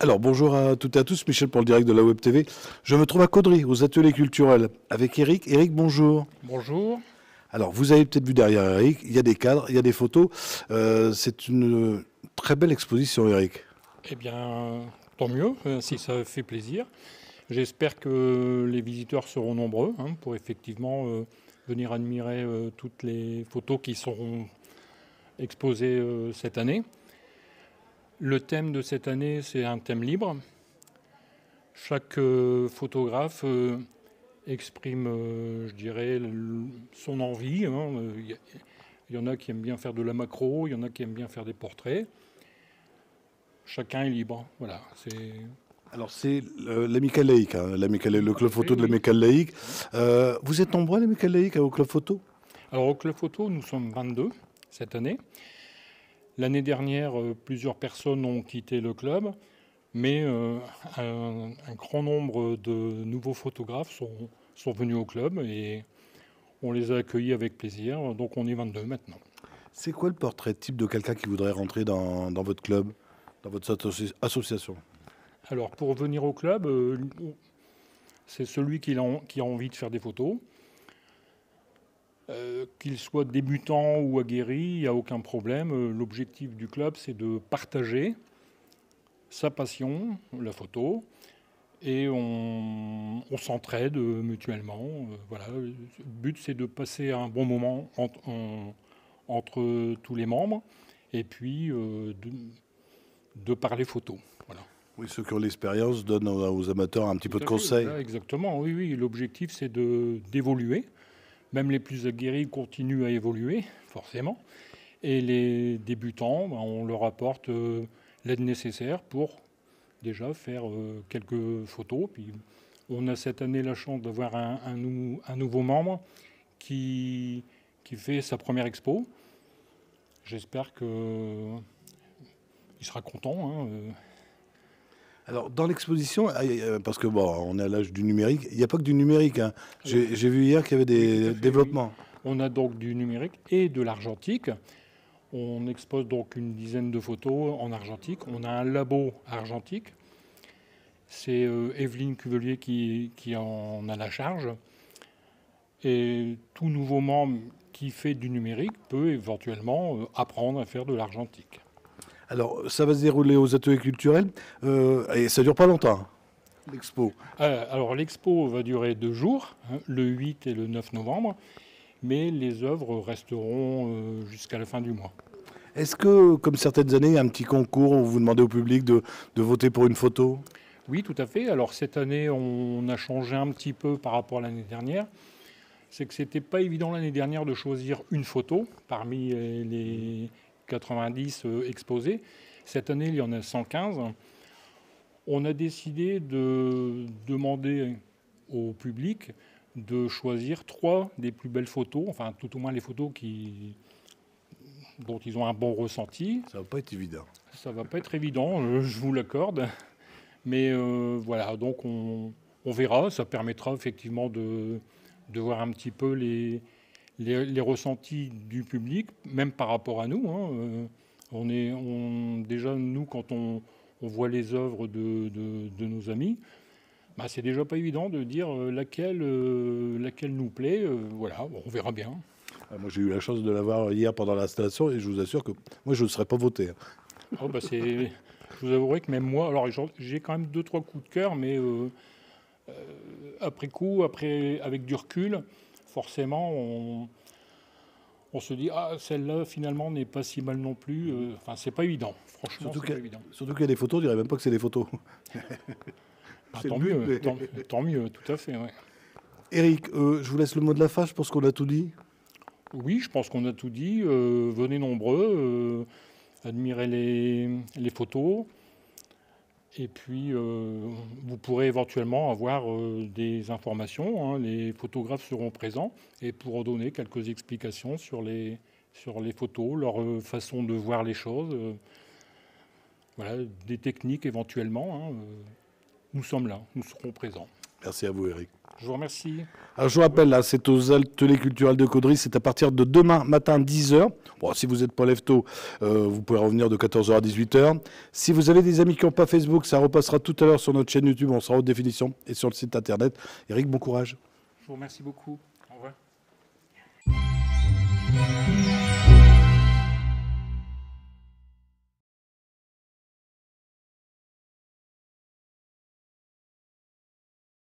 Alors bonjour à toutes et à tous, Michel pour le direct de la Web TV. Je me trouve à Caudry, aux ateliers culturels, avec Eric. Eric, bonjour. Bonjour. Alors vous avez peut-être vu derrière Eric, il y a des cadres, il y a des photos. C'est une très belle exposition, Eric. Eh bien, tant mieux, si ça fait plaisir. J'espère que les visiteurs seront nombreux pour effectivement venir admirer toutes les photos qui seront exposées cette année. Le thème de cette année, c'est un thème libre. Chaque photographe exprime, je dirais, son envie. Il y en a qui aiment bien faire de la macro, il y en a qui aiment bien faire des portraits. Chacun est libre. Voilà. Alors c'est l'Amicale Laïque, le club photo de l'Amicale Laïque. Vous êtes nombreux l'Amicale Laïque au club photo? Alors au club photo, nous sommes 22 cette année. L'année dernière, plusieurs personnes ont quitté le club, mais un grand nombre de nouveaux photographes sont venus au club et on les a accueillis avec plaisir. Donc on est 22 maintenant. C'est quoi le portrait type de quelqu'un qui voudrait rentrer dans votre club, dans votre association? Alors pour venir au club, c'est celui qui a envie de faire des photos. Qu'il soit débutant ou aguerri, il n'y a aucun problème. L'objectif du club, c'est de partager sa passion, la photo, et on s'entraide mutuellement. Voilà. Le but, c'est de passer un bon moment entre tous les membres, et puis de parler photo. Voilà. Oui, ceux qui ont l'expérience donnent aux amateurs un petit peu de conseils. Voilà, exactement, oui. L'objectif, c'est d'évoluer. Même les plus aguerris continuent à évoluer, forcément. Et les débutants, on leur apporte l'aide nécessaire pour déjà faire quelques photos. Puis on a cette année la chance d'avoir un nouveau membre qui fait sa première expo. J'espère qu'il sera content. Alors, dans l'exposition, parce que bon, on est à l'âge du numérique, il n'y a pas que du numérique. J'ai vu hier qu'il y avait des développements. On a donc du numérique et de l'argentique. On expose donc une dizaine de photos en argentique. On a un labo argentique. C'est Evelyne Cuvelier qui en a la charge. Et tout nouveau membre qui fait du numérique peut éventuellement apprendre à faire de l'argentique. Alors, ça va se dérouler aux ateliers culturels et ça dure pas longtemps, l'expo. Alors, l'expo va durer 2 jours, le 8 et le 9 novembre, mais les œuvres resteront jusqu'à la fin du mois. Est-ce que, comme certaines années, il y a un petit concours où vous demandez au public de voter pour une photo? Oui, tout à fait. Alors, cette année, on a changé un petit peu par rapport à l'année dernière. C'est que c'était pas évident l'année dernière de choisir une photo parmi les 90 exposés. Cette année, il y en a 115. On a décidé de demander au public de choisir 3 des plus belles photos, enfin tout au moins les photos dont ils ont un bon ressenti. Ça va pas être évident. Ça va pas être évident, je vous l'accorde. Mais voilà, donc on verra. Ça permettra effectivement de voir un petit peu les ressentis du public, même par rapport à nous. Déjà, nous, quand on voit les œuvres de nos amis, c'est déjà pas évident de dire laquelle nous plaît. Voilà, on verra bien. Moi, j'ai eu la chance de la voir hier pendant l'installation et je vous assure que moi, je ne serais pas voté. Je vous avouerai que même moi, alors j'ai quand même 2-3 coups de cœur, mais après coup, avec du recul, forcément, on se dit celle-là finalement n'est pas si mal non plus. Enfin, c'est pas évident. Franchement, c'est pas évident. Surtout qu'il y a des photos, on dirait même pas que c'est des photos. Tant mieux, tout à fait. Ouais. Eric, je vous laisse le mot de la fin. Je pense qu'on a tout dit. Oui, je pense qu'on a tout dit. Venez nombreux, admirez les photos. Et puis, vous pourrez éventuellement avoir des informations. Les photographes seront présents et pourront donner quelques explications sur les photos, leur façon de voir les choses. Voilà, des techniques éventuellement. Nous sommes là, nous serons présents. Merci à vous, Eric. Je vous remercie. Alors, je vous rappelle, là, c'est aux ateliers culturels de Caudry, c'est à partir de demain matin 10h. Bon, si vous n'êtes pas lève-tôt, vous pouvez revenir de 14h à 18h. Si vous avez des amis qui n'ont pas Facebook, ça repassera tout à l'heure sur notre chaîne YouTube, on sera en haute définition, et sur le site internet. Eric, bon courage. Je vous remercie beaucoup. Au revoir.